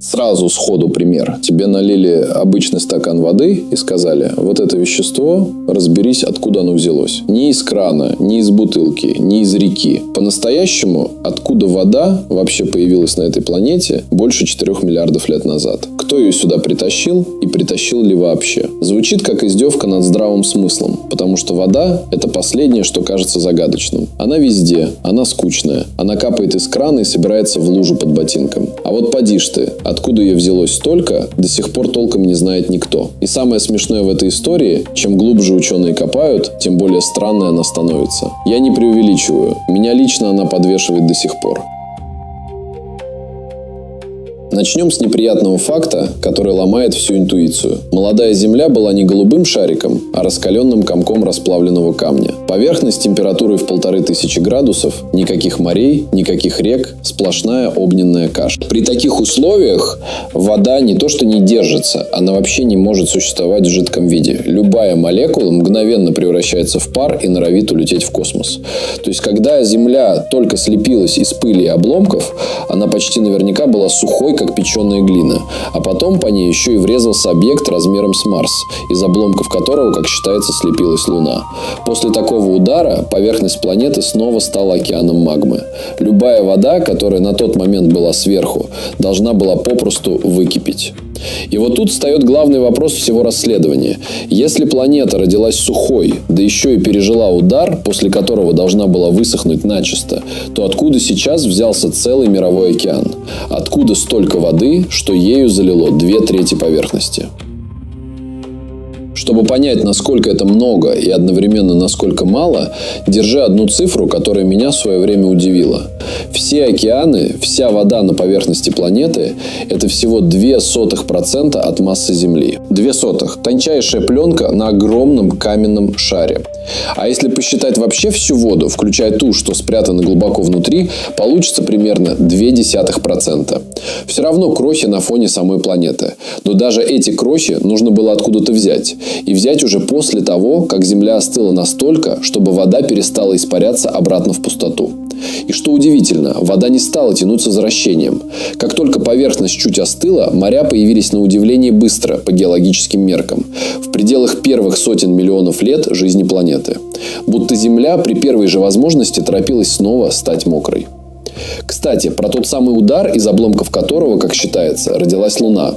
Сразу сходу пример. Тебе налили обычный стакан воды и сказали: вот это вещество, разберись, откуда оно взялось. Не из крана, не из бутылки, не из реки. По-настоящему, откуда вода вообще появилась на этой планете больше 4 миллиардов лет назад. Кто ее сюда притащил и притащил ли вообще? Звучит как издевка над здравым смыслом, потому что вода – это последнее, что кажется загадочным. Она везде, она скучная, она капает из крана и собирается в лужу под ботинком. А вот поди ж ты, откуда ее взялось столько, до сих пор толком не знает никто. И самое смешное в этой истории, чем глубже ученые копают, тем более странной она становится. Я не преувеличиваю, меня лично она подвешивает до сих пор. Начнем с неприятного факта, который ломает всю интуицию. Молодая Земля была не голубым шариком, а раскаленным комком расплавленного камня. Поверхность температурой в 1500 градусов, никаких морей, никаких рек, сплошная огненная каша. При таких условиях вода не то что не держится, она вообще не может существовать в жидком виде. Любая молекула мгновенно превращается в пар и норовит улететь в космос. То есть, когда Земля только слепилась из пыли и обломков, она почти наверняка была сухой, как печеная глина. А потом по ней еще и врезался объект размером с Марс, из обломков которого, как считается, слепилась Луна. После такого удара поверхность планеты снова стала океаном магмы. Любая вода, которая на тот момент была сверху, должна была попросту выкипеть. И вот тут встает главный вопрос всего расследования. Если планета родилась сухой, да еще и пережила удар, после которого должна была высохнуть начисто, то откуда сейчас взялся целый мировой океан? Откуда столько воды, что ею залило 2/3 поверхности? Чтобы понять, насколько это много и одновременно насколько мало, держи одну цифру, которая меня в свое время удивила. Все океаны, вся вода на поверхности планеты – это всего 0,02% от массы Земли. 0,02. Тончайшая пленка на огромном каменном шаре. А если посчитать вообще всю воду, включая ту, что спрятана глубоко внутри, получится примерно 0,2%. Все равно крохи на фоне самой планеты. Но даже эти крохи нужно было откуда-то взять. И взять уже после того, как Земля остыла настолько, чтобы вода перестала испаряться обратно в пустоту. И что удивительно, вода не стала тянуться за вращением. Как только поверхность чуть остыла, моря появились на удивление быстро по геологическим меркам. В пределах первых сотен миллионов лет жизни планеты. Будто Земля при первой же возможности торопилась снова стать мокрой. Кстати, про тот самый удар, из обломков которого, как считается, родилась Луна.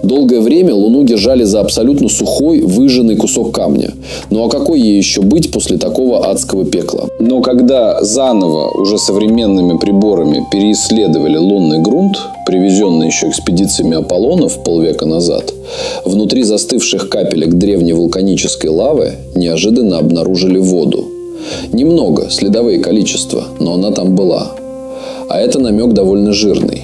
Долгое время Луну держали за абсолютно сухой, выжженный кусок камня. Ну а какой ей еще быть после такого адского пекла? Но когда заново, уже современными приборами, переисследовали лунный грунт, привезенный еще экспедициями Аполлонов полвека назад, внутри застывших капелек древней вулканической лавы неожиданно обнаружили воду. Немного, следовые количества, но она там была. А это намек довольно жирный.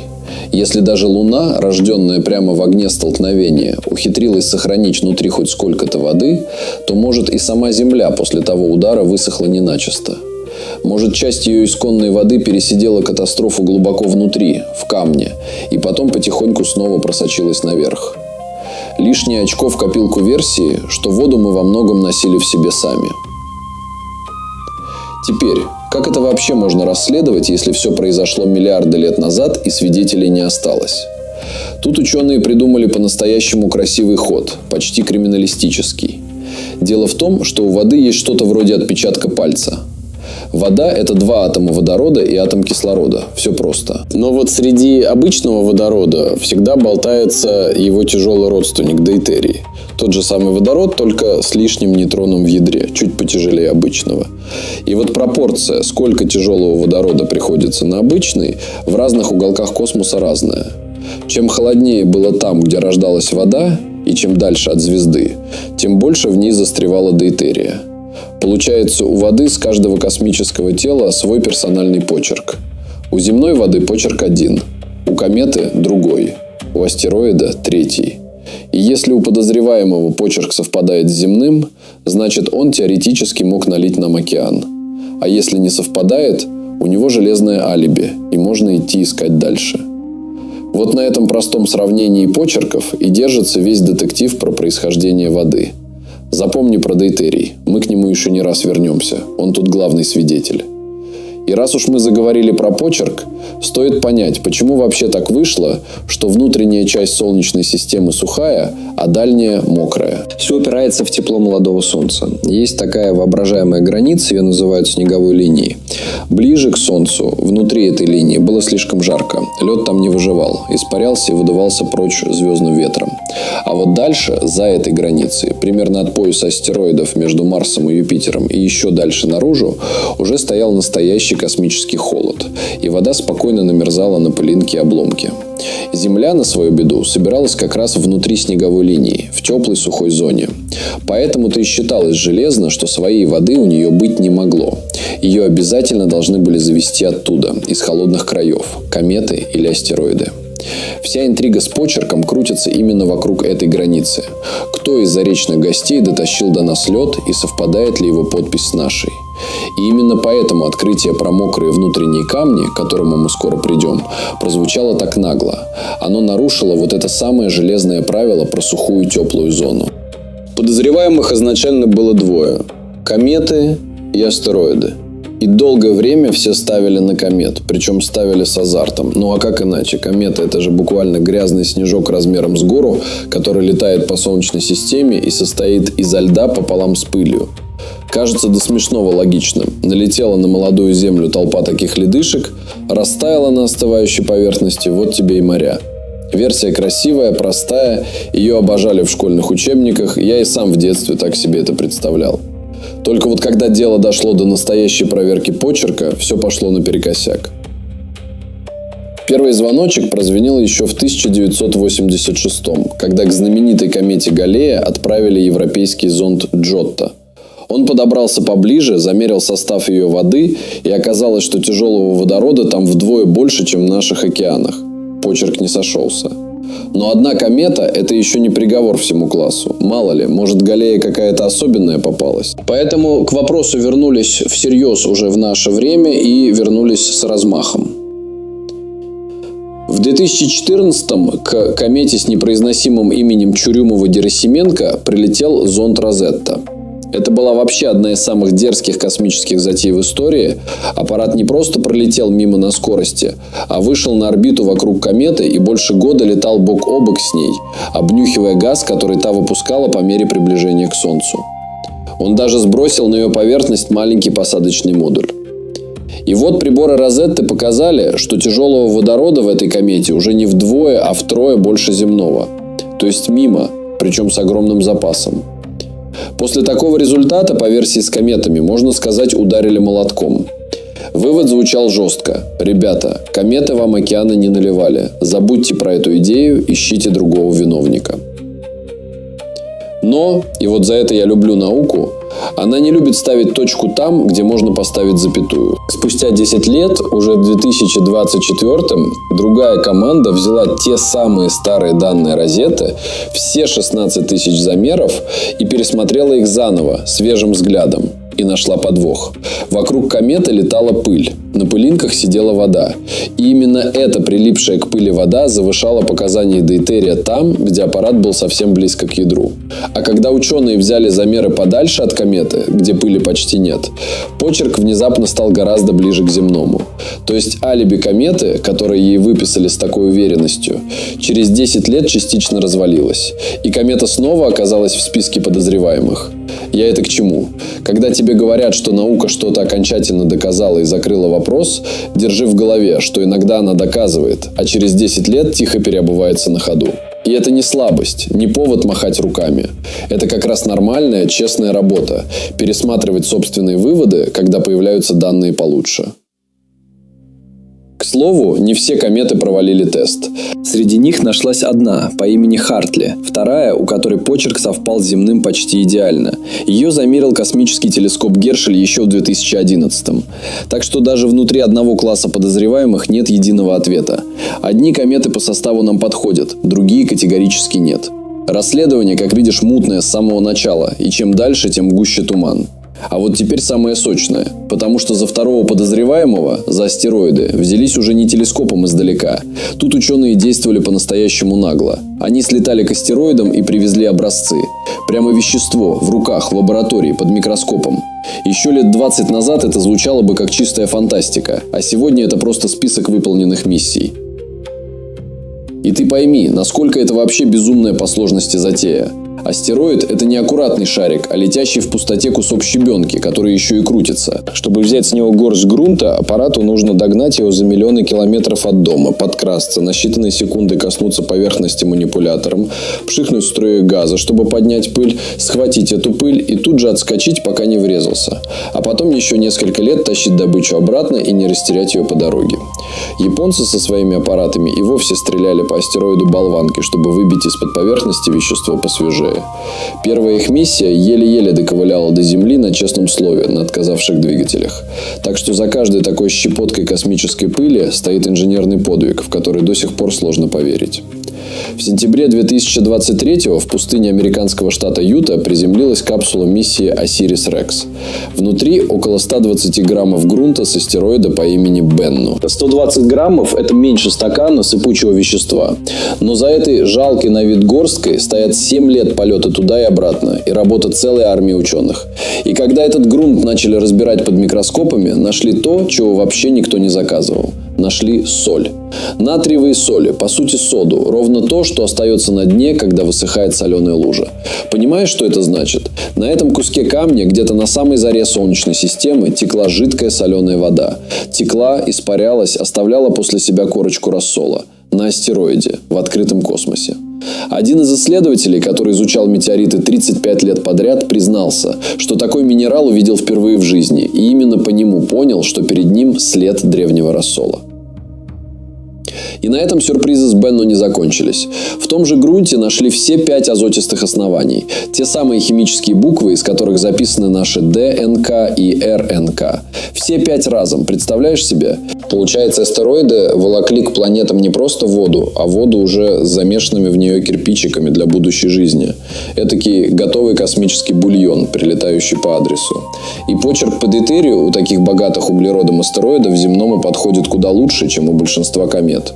Если даже Луна, рожденная прямо в огне столкновения, ухитрилась сохранить внутри хоть сколько-то воды, то, может, и сама Земля после того удара высохла не начисто. Может, часть ее исконной воды пересидела катастрофу глубоко внутри, в камне, и потом потихоньку снова просочилась наверх. Лишнее очко в копилку версии, что воду мы во многом носили в себе сами. Теперь, как это вообще можно расследовать, если все произошло миллиарды лет назад и свидетелей не осталось? Тут ученые придумали по-настоящему красивый ход, почти криминалистический. Дело в том, что у воды есть что-то вроде отпечатка пальца. Вода – это 2 атома водорода и атом кислорода. Все просто. Но вот среди обычного водорода всегда болтается его тяжелый родственник – дейтерий. Тот же самый водород, только с лишним нейтроном в ядре, чуть потяжелее обычного. И вот пропорция, сколько тяжелого водорода приходится на обычный, в разных уголках космоса разная. Чем холоднее было там, где рождалась вода, и чем дальше от звезды, тем больше в ней застревало дейтерия. Получается, у воды с каждого космического тела свой персональный почерк. У земной воды почерк один, у кометы другой, у астероида третий. И если у подозреваемого почерк совпадает с земным, значит он теоретически мог налить нам океан. А если не совпадает, у него железное алиби, и можно идти искать дальше. Вот на этом простом сравнении почерков и держится весь детектив про происхождение воды. Запомни про дейтерий. Мы к нему еще не раз вернемся. Он тут главный свидетель. И раз уж мы заговорили про почерк, стоит понять, почему вообще так вышло, что внутренняя часть Солнечной системы сухая, а дальняя мокрая. Все упирается в тепло молодого Солнца. Есть такая воображаемая граница, ее называют снеговой линией. Ближе к Солнцу, внутри этой линии, было слишком жарко. Лед там не выживал, испарялся и выдувался прочь звездным ветром. А вот дальше, за этой границей, примерно от пояса астероидов между Марсом и Юпитером и еще дальше наружу, уже стоял настоящий космический холод, и вода спокойно намерзала на пылинки и обломки. Земля, на свою беду, собиралась как раз внутри снеговой линии, в теплой сухой зоне. Поэтому-то и считалось железно, что своей воды у нее быть не могло. Ее обязательно должны были завезти оттуда, из холодных краев, кометы или астероиды. Вся интрига с почерком крутится именно вокруг этой границы. Кто из заречных гостей дотащил до нас лед и совпадает ли его подпись с нашей? И именно поэтому открытие про мокрые внутренние камни, к которому мы скоро придем, прозвучало так нагло. Оно нарушило вот это самое железное правило про сухую теплую зону. Подозреваемых изначально было двое – кометы и астероиды. И долгое время все ставили на комет, причем ставили с азартом. Ну а как иначе? Комета – это же буквально грязный снежок размером с гору, который летает по Солнечной системе и состоит изо льда пополам с пылью. Кажется до смешного логичным. Налетела на молодую Землю толпа таких ледышек, растаяла на остывающей поверхности, вот тебе и моря. Версия красивая, простая, ее обожали в школьных учебниках, я и сам в детстве так себе это представлял. Только вот когда дело дошло до настоящей проверки почерка, все пошло наперекосяк. Первый звоночек прозвенел еще в 1986-м, когда к знаменитой комете Галлея отправили европейский зонд Джотто. Он подобрался поближе, замерил состав ее воды, и оказалось, что тяжелого водорода там вдвое больше, чем в наших океанах. Почерк не сошелся. Но одна комета – это еще не приговор всему классу. Мало ли, может, Галлея какая-то особенная попалась. Поэтому к вопросу вернулись всерьез уже в наше время и вернулись с размахом. В 2014-м к комете с непроизносимым именем Чурюмова-Герасименко прилетел зонд Розетта. Это была вообще одна из самых дерзких космических затей в истории. Аппарат не просто пролетел мимо на скорости, а вышел на орбиту вокруг кометы и больше года летал бок о бок с ней, обнюхивая газ, который та выпускала по мере приближения к Солнцу. Он даже сбросил на ее поверхность маленький посадочный модуль. И вот приборы Розетты показали, что тяжелого водорода в этой комете уже не вдвое, а втрое больше земного. То есть мимо, причем с огромным запасом. После такого результата, по версии с кометами, можно сказать, ударили молотком. Вывод звучал жестко. Ребята, кометы вам океаны не наливали. Забудьте про эту идею, ищите другого виновника. Но, и вот за это я люблю науку, она не любит ставить точку там, где можно поставить запятую. Спустя 10 лет, уже в 2024-м, другая команда взяла те самые старые данные Розетты, все 16 тысяч замеров, и пересмотрела их заново, свежим взглядом. И нашла подвох. Вокруг кометы летала пыль. На пылинках сидела вода. И именно эта прилипшая к пыли вода завышала показания дейтерия там, где аппарат был совсем близко к ядру. А когда ученые взяли замеры подальше от кометы, где пыли почти нет, почерк внезапно стал гораздо ближе к земному. То есть алиби кометы, которое ей выписали с такой уверенностью, через 10 лет частично развалилось. И комета снова оказалась в списке подозреваемых. Я это к чему? Когда тебе говорят, что наука что-то окончательно доказала и закрыла вопрос, держи в голове, что иногда она доказывает, а через 10 лет тихо переобувается на ходу. И это не слабость, не повод махать руками. Это как раз нормальная, честная работа – пересматривать собственные выводы, когда появляются данные получше. К слову, не все кометы провалили тест. Среди них нашлась одна, по имени Хартли, вторая, у которой почерк совпал с земным почти идеально. Ее замерил космический телескоп Гершель еще в 2011-м. Так что даже внутри одного класса подозреваемых нет единого ответа. Одни кометы по составу нам подходят, другие категорически нет. Расследование, как видишь, мутное с самого начала, и чем дальше, тем гуще туман. А вот теперь самое сочное. Потому что за второго подозреваемого, за астероиды, взялись уже не телескопом издалека. Тут ученые действовали по-настоящему нагло. Они слетали к астероидам и привезли образцы. Прямо вещество, в руках, в лаборатории, под микроскопом. Еще лет 20 назад это звучало бы как чистая фантастика. А сегодня это просто список выполненных миссий. И ты пойми, насколько это вообще безумная по сложности затея. Астероид – это не аккуратный шарик, а летящий в пустоте кусок щебенки, который еще и крутится. Чтобы взять с него горсть грунта, аппарату нужно догнать его за миллионы километров от дома, подкрасться, на считанные секунды коснуться поверхности манипулятором, пшикнуть струей газа, чтобы поднять пыль, схватить эту пыль и тут же отскочить, пока не врезался. А потом еще несколько лет тащить добычу обратно и не растерять ее по дороге. Японцы со своими аппаратами и вовсе стреляли по астероиду болванки, чтобы выбить из-под поверхности вещество посвежее. Первая их миссия еле-еле доковыляла до Земли на честном слове, на отказавших двигателях. Так что за каждой такой щепоткой космической пыли стоит инженерный подвиг, в который до сих пор сложно поверить. В сентябре 2023-го в пустыне американского штата Юта приземлилась капсула миссии Осирис-Рекс. Внутри около 120 граммов грунта с астероида по имени Бенну. 120 граммов – это меньше стакана сыпучего вещества. Но за этой жалкой на вид горсткой стоят 7 лет полета туда и обратно и работа целой армии ученых. И когда этот грунт начали разбирать под микроскопами, нашли то, чего вообще никто не заказывал. Нашли соль. Натриевые соли, по сути соду, ровно то, что остается на дне, когда высыхает соленая лужа. Понимаешь, что это значит? На этом куске камня, где-то на самой заре Солнечной системы, текла жидкая соленая вода. Текла, испарялась, оставляла после себя корочку рассола. На астероиде, в открытом космосе. Один из исследователей, который изучал метеориты 35 лет подряд, признался, что такой минерал увидел впервые в жизни, и именно по нему понял, что перед ним след древнего рассола. И на этом сюрпризы с Бенну не закончились. В том же грунте нашли все 5 азотистых оснований. Те самые химические буквы, из которых записаны наши ДНК и РНК. Все 5 разом. Представляешь себе? Получается, астероиды волокли к планетам не просто воду, а воду уже с замешанными в нее кирпичиками для будущей жизни. Этакий готовый космический бульон, прилетающий по адресу. И почерк по дейтерию у таких богатых углеродом астероидов земному подходит куда лучше, чем у большинства комет.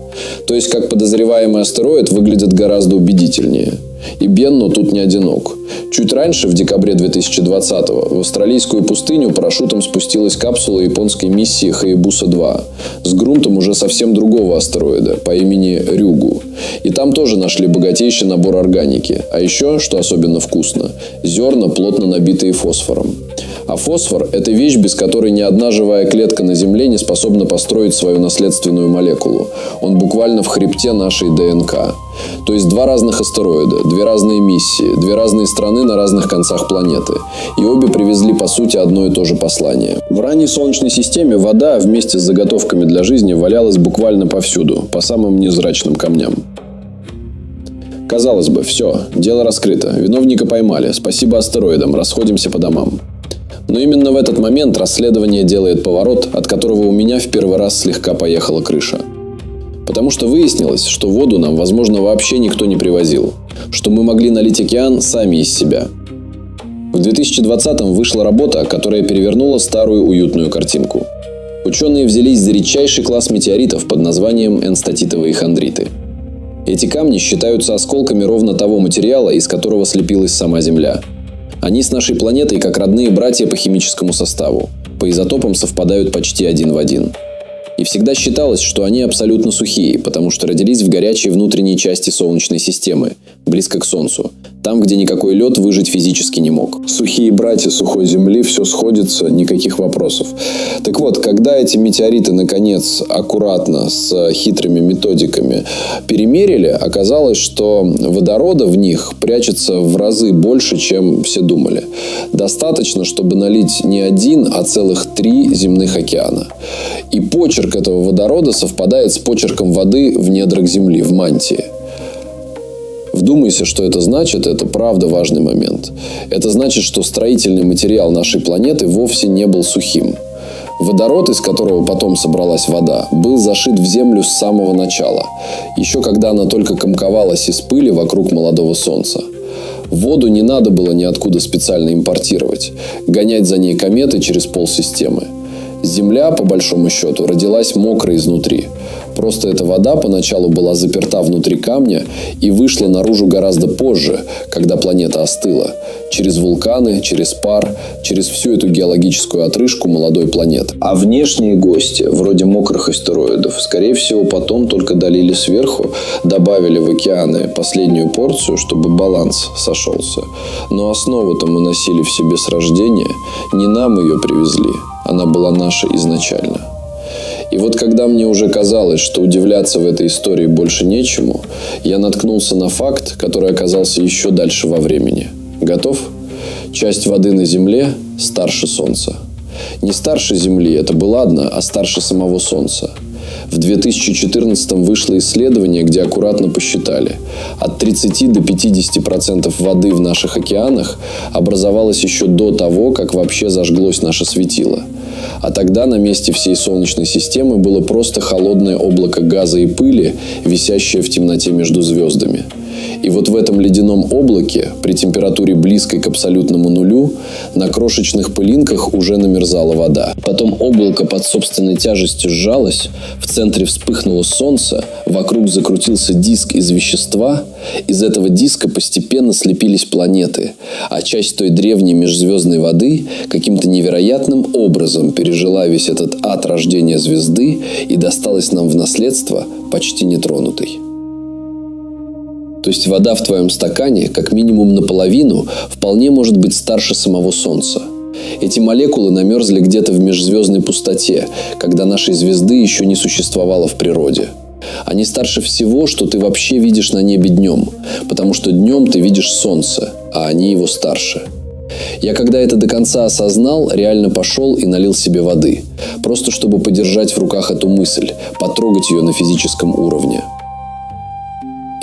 То есть, как подозреваемый астероид выглядит гораздо убедительнее. И Бенну тут не одинок. Чуть раньше, в декабре 2020-го, в австралийскую пустыню парашютом спустилась капсула японской миссии Хаябуса-2 с грунтом уже совсем другого астероида по имени Рюгу. И там тоже нашли богатейший набор органики. А еще, что особенно вкусно, зерна, плотно набитые фосфором. А фосфор – это вещь, без которой ни одна живая клетка на Земле не способна построить свою наследственную молекулу. Он буквально в хребте нашей ДНК. То есть 2 разных астероида, 2 разные миссии, 2 разные страны на разных концах планеты. И обе привезли, по сути, одно и то же послание. В ранней Солнечной системе вода вместе с заготовками для жизни валялась буквально повсюду, по самым невзрачным камням. Казалось бы, все, дело раскрыто, виновника поймали, спасибо астероидам, расходимся по домам. Но именно в этот момент расследование делает поворот, от которого у меня в первый раз слегка поехала крыша. Потому что выяснилось, что воду нам, возможно, вообще никто не привозил. Что мы могли налить океан сами из себя. В 2020-м вышла работа, которая перевернула старую уютную картинку. Ученые взялись за редчайший класс метеоритов под названием энстатитовые хондриты. Эти камни считаются осколками ровно того материала, из которого слепилась сама Земля. Они с нашей планетой как родные братья по химическому составу. По изотопам совпадают почти один в один. И всегда считалось, что они абсолютно сухие, потому что родились в горячей внутренней части Солнечной системы, близко к Солнцу. Там, где никакой лед выжить физически не мог. Сухие братья сухой Земли, все сходится, никаких вопросов. Так вот, когда эти метеориты, наконец, аккуратно, с хитрыми методиками перемерили, оказалось, что водорода в них прячется в разы больше, чем все думали. Достаточно, чтобы налить не 1, а целых 3 земных океана. И почерк этого водорода совпадает с почерком воды в недрах Земли, в мантии. Вдумайся, что это значит, это правда важный момент. Это значит, что строительный материал нашей планеты вовсе не был сухим. Водород, из которого потом собралась вода, был зашит в Землю с самого начала, еще когда она только комковалась из пыли вокруг молодого Солнца. Воду не надо было ниоткуда специально импортировать, гонять за ней кометы через полсистемы. Земля, по большому счету, родилась мокрой изнутри. Просто эта вода поначалу была заперта внутри камня и вышла наружу гораздо позже, когда планета остыла. Через вулканы, через пар, через всю эту геологическую отрыжку молодой планеты. А внешние гости, вроде мокрых астероидов, скорее всего, потом только долили сверху, добавили в океаны последнюю порцию, чтобы баланс сошелся. Но основу-то мы носили в себе с рождения, не нам ее привезли, она была наша изначально. И вот когда мне уже казалось, что удивляться в этой истории больше нечему, я наткнулся на факт, который оказался еще дальше во времени. Готов? Часть воды на Земле старше Солнца. Не старше Земли, это бы ладно, а старше самого Солнца. В 2014-м вышло исследование, где аккуратно посчитали. От 30 до 50% воды в наших океанах образовалось еще до того, как вообще зажглось наше светило. А тогда на месте всей Солнечной системы было просто холодное облако газа и пыли, висящее в темноте между звездами. И вот в этом ледяном облаке, при температуре близкой к абсолютному нулю, на крошечных пылинках уже намерзала вода. Потом облако под собственной тяжестью сжалось, в центре вспыхнуло солнце, вокруг закрутился диск из вещества, из этого диска постепенно слепились планеты, а часть той древней межзвездной воды каким-то невероятным образом пережила весь этот ад рождения звезды и досталась нам в наследство почти нетронутой. То есть вода в твоем стакане, как минимум наполовину, вполне может быть старше самого Солнца. Эти молекулы намерзли где-то в межзвездной пустоте, когда нашей звезды еще не существовало в природе. Они старше всего, что ты вообще видишь на небе днем, потому что днем ты видишь Солнце, а они его старше. Я когда это до конца осознал, реально пошел и налил себе воды, просто чтобы подержать в руках эту мысль, потрогать ее на физическом уровне.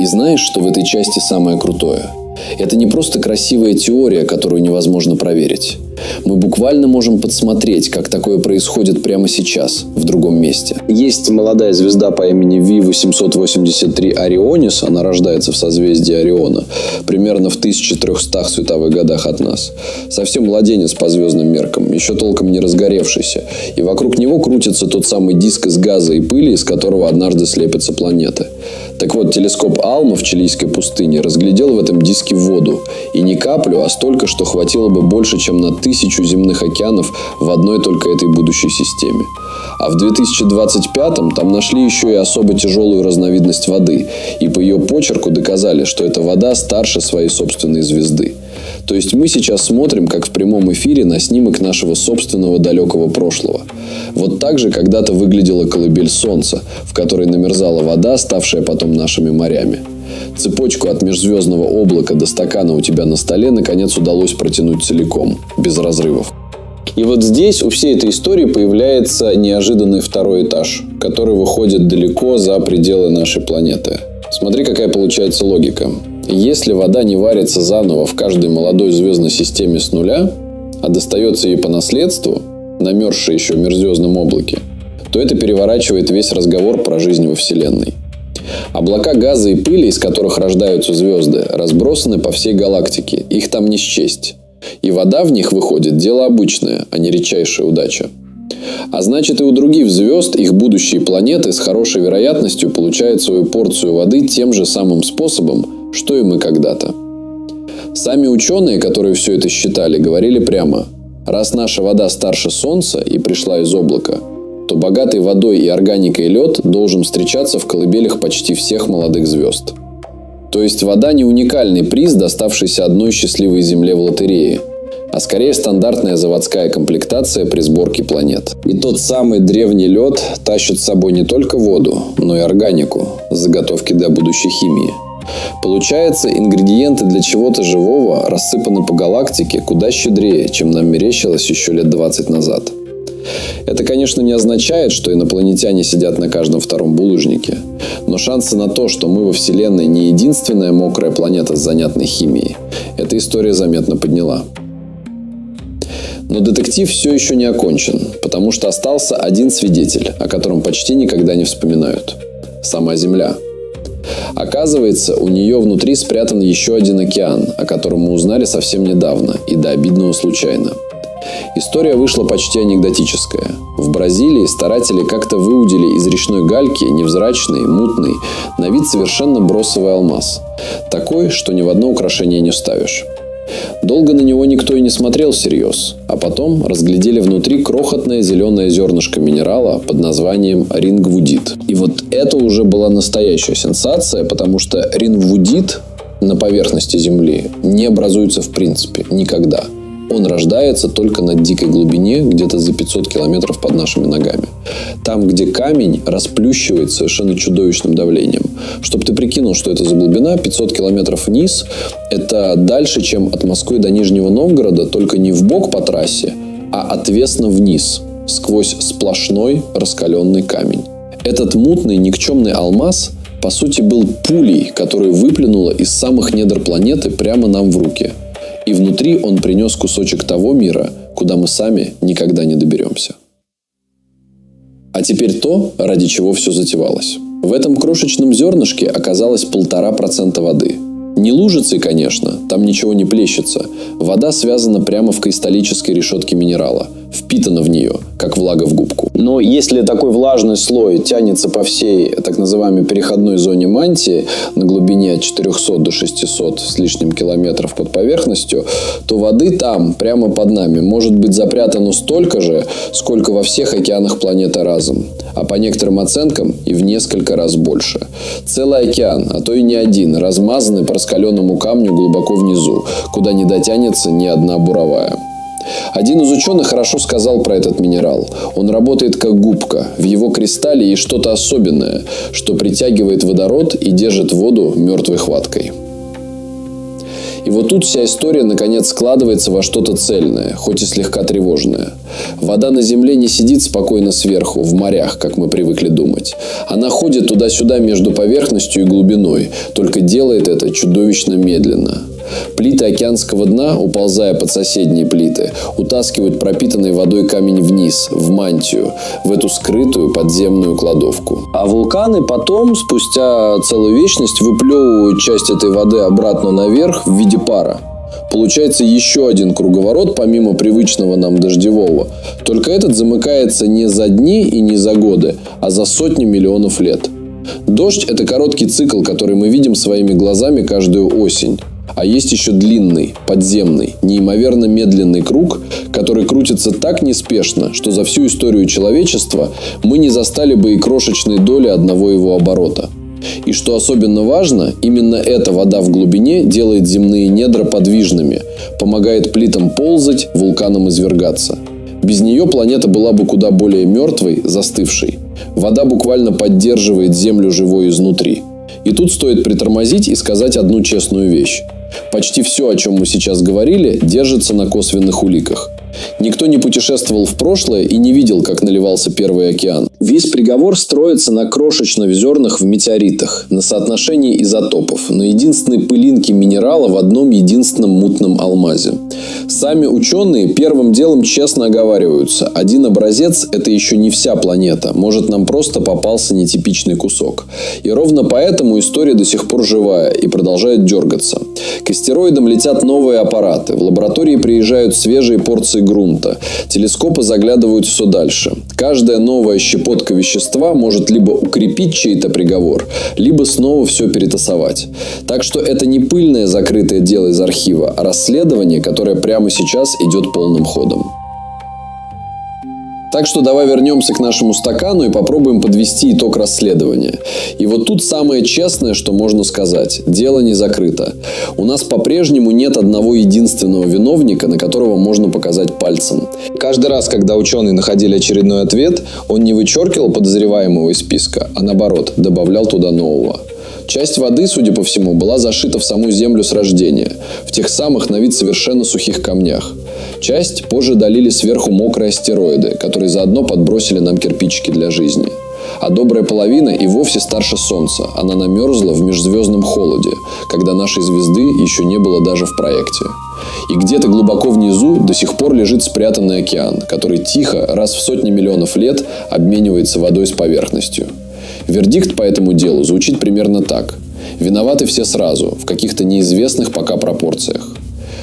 И знаешь, что в этой части самое крутое? Это не просто красивая теория, которую невозможно проверить. Мы буквально можем подсмотреть, как такое происходит прямо сейчас, в другом месте. Есть молодая звезда по имени V883 Орионис, она рождается в созвездии Ориона, примерно в 1300 световых годах от нас. Совсем младенец по звездным меркам, еще толком не разгоревшийся. И вокруг него крутится тот самый диск из газа и пыли, из которого однажды слепятся планеты. Так вот, телескоп Алма в чилийской пустыне разглядел в этом диске воду. И не каплю, а столько, что хватило бы больше, чем на 1000 земных океанов в одной только этой будущей системе. А в 2025-м там нашли еще и особо тяжелую разновидность воды. И по ее почерку доказали, что эта вода старше своей собственной звезды. То есть мы сейчас смотрим, как в прямом эфире, на снимок нашего собственного далекого прошлого. Вот так же когда-то выглядела колыбель Солнца, в которой намерзала вода, ставшая потом нашими морями. Цепочку от межзвездного облака до стакана у тебя на столе наконец удалось протянуть целиком, без разрывов. И вот здесь у всей этой истории появляется неожиданный второй этаж, который выходит далеко за пределы нашей планеты. Смотри, какая получается логика. Если вода не варится заново в каждой молодой звездной системе с нуля, а достается ей по наследству, намерзшей еще в межзвездном облаке, то это переворачивает весь разговор про жизнь во Вселенной. Облака газа и пыли, из которых рождаются звезды, разбросаны по всей галактике. Их там не счесть. И вода в них выходит дело обычное, а не редчайшая удача. А значит, и у других звезд их будущие планеты с хорошей вероятностью получают свою порцию воды тем же самым способом, что и мы когда-то. Сами ученые, которые все это считали, говорили прямо: раз наша вода старше Солнца и пришла из облака, то богатый водой и органикой лед должен встречаться в колыбелях почти всех молодых звезд. То есть вода не уникальный приз, доставшийся одной счастливой Земле в лотерее, а скорее стандартная заводская комплектация при сборке планет. И тот самый древний лед тащит с собой не только воду, но и органику, заготовки для будущей химии. Получается, ингредиенты для чего-то живого рассыпаны по галактике куда щедрее, чем нам мерещилось еще лет 20 назад. Это, конечно, не означает, что инопланетяне сидят на каждом втором булыжнике. Но шансы на то, что мы во Вселенной не единственная мокрая планета с занятной химией, эта история заметно подняла. Но детектив все еще не окончен, потому что остался один свидетель, о котором почти никогда не вспоминают. Сама Земля. Оказывается, у нее внутри спрятан еще один океан, о котором мы узнали совсем недавно и до обидного случайно. История вышла почти анекдотическая. В Бразилии старатели как-то выудили из речной гальки невзрачный, мутный, на вид совершенно бросовый алмаз. Такой, что ни в одно украшение не вставишь. Долго на него никто и не смотрел всерьез, а потом разглядели внутри крохотное зеленое зернышко минерала под названием рингвудит. И вот это уже была настоящая сенсация, потому что рингвудит на поверхности Земли не образуется в принципе никогда. Он рождается только на дикой глубине, где-то за 500 километров под нашими ногами. Там, где камень расплющивает совершенно чудовищным давлением. Чтобы ты прикинул, что это за глубина, 500 километров вниз, это дальше, чем от Москвы до Нижнего Новгорода, только не вбок по трассе, а отвесно вниз, сквозь сплошной раскаленный камень. Этот мутный, никчемный алмаз, по сути, был пулей, которую выплюнула из самых недр планеты прямо нам в руки. И внутри он принес кусочек того мира, куда мы сами никогда не доберемся. А теперь то, ради чего все затевалось. В этом крошечном зернышке оказалось 1,5% воды. Не лужицей, конечно, там ничего не плещется. Вода связана прямо в кристаллической решетке минерала, впитана в нее, как влага в губку. Но если такой влажный слой тянется по всей так называемой переходной зоне мантии на глубине от 400 до 600 с лишним километров под поверхностью, то воды там, прямо под нами, может быть запрятано столько же, сколько во всех океанах планеты разом. А по некоторым оценкам и в несколько раз больше. Целый океан, а то и не один, размазанный по раскаленному камню глубоко внизу, куда не дотянется ни одна буровая. Один из ученых хорошо сказал про этот минерал. Он работает как губка. В его кристалле есть что-то особенное, что притягивает водород и держит воду мертвой хваткой. И вот тут вся история наконец складывается во что-то цельное, хоть и слегка тревожное. Вода на Земле не сидит спокойно сверху, в морях, как мы привыкли думать. Она ходит туда-сюда между поверхностью и глубиной, только делает это чудовищно медленно. Плиты океанского дна, уползая под соседние плиты, утаскивают пропитанный водой камень вниз, в мантию, в эту скрытую подземную кладовку. А вулканы потом, спустя целую вечность, выплевывают часть этой воды обратно наверх в виде пара. Получается еще один круговорот, помимо привычного нам дождевого. Только этот замыкается не за дни и не за годы, а за сотни миллионов лет. Дождь – это короткий цикл, который мы видим своими глазами каждую осень. А есть еще длинный, подземный, неимоверно медленный круг, который крутится так неспешно, что за всю историю человечества мы не застали бы и крошечной доли одного его оборота. И что особенно важно, именно эта вода в глубине делает земные недра подвижными, помогает плитам ползать, вулканам извергаться. Без нее планета была бы куда более мертвой, застывшей. Вода буквально поддерживает Землю живой изнутри. И тут стоит притормозить и сказать одну честную вещь. Почти все, о чем мы сейчас говорили, держится на косвенных уликах. Никто не путешествовал в прошлое и не видел, как наливался первый океан. Весь приговор строится на крошечных зернах в метеоритах, на соотношении изотопов, на единственной пылинке минерала в одном единственном мутном алмазе. Сами ученые первым делом честно оговариваются. Один образец – это еще не вся планета. Может, нам просто попался нетипичный кусок. И ровно поэтому история до сих пор живая и продолжает дергаться. К астероидам летят новые аппараты. В лаборатории приезжают свежие порции грунта. Телескопы заглядывают все дальше. Каждая новая щепотка вещества может либо укрепить чей-то приговор, либо снова все перетасовать. Так что это не пыльное закрытое дело из архива, а расследование, которое прямо сейчас идет полным ходом. Так что давай вернемся к нашему стакану и попробуем подвести итог расследования. И вот тут самое честное, что можно сказать. Дело не закрыто. У нас по-прежнему нет одного единственного виновника, на которого можно показать пальцем. Каждый раз, когда ученые находили очередной ответ, он не вычеркивал подозреваемого из списка, а наоборот, добавлял туда нового. Часть воды, судя по всему, была зашита в саму Землю с рождения, в тех самых на вид совершенно сухих камнях. Часть позже долили сверху мокрые астероиды, которые заодно подбросили нам кирпичики для жизни. А добрая половина и вовсе старше Солнца. Она намерзла в межзвездном холоде, когда нашей звезды еще не было даже в проекте. И где-то глубоко внизу до сих пор лежит спрятанный океан, который тихо, раз в сотни миллионов лет, обменивается водой с поверхностью. Вердикт по этому делу звучит примерно так. Виноваты все сразу, в каких-то неизвестных пока пропорциях.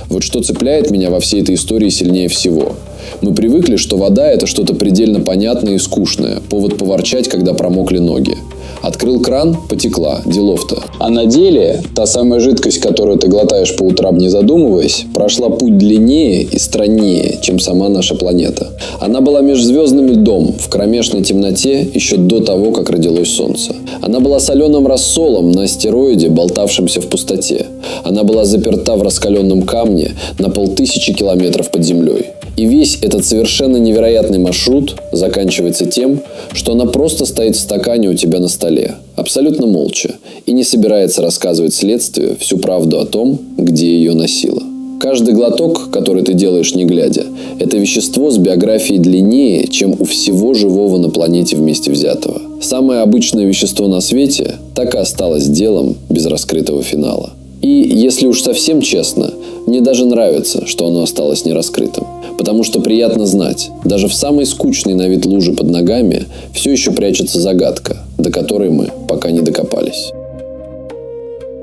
Вот что цепляет меня во всей этой истории сильнее всего. Мы привыкли, что вода – это что-то предельно понятное и скучное, повод поворчать, когда промокли ноги. Открыл кран – потекла, делов-то. А на деле та самая жидкость, которую ты глотаешь по утрам, не задумываясь, прошла путь длиннее и страннее, чем сама наша планета. Она была межзвездным льдом в кромешной темноте еще до того, как родилось Солнце. Она была соленым рассолом на астероиде, болтавшемся в пустоте. Она была заперта в раскаленном камне на 5000 километров под землей. И весь этот совершенно невероятный маршрут заканчивается тем, что она просто стоит в стакане у тебя на столе, абсолютно молча, и не собирается рассказывать следствию всю правду о том, где ее носило. Каждый глоток, который ты делаешь не глядя, это вещество с биографией длиннее, чем у всего живого на планете вместе взятого. Самое обычное вещество на свете так и осталось делом без раскрытого финала. И, если уж совсем честно, мне даже нравится, что оно осталось нераскрытым. Потому что приятно знать, даже в самой скучной на вид луже под ногами все еще прячется загадка, до которой мы пока не докопались.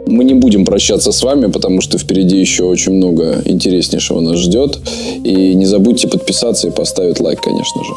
Мы не будем прощаться с вами, потому что впереди еще очень много интереснейшего нас ждет. И не забудьте подписаться и поставить лайк, конечно же.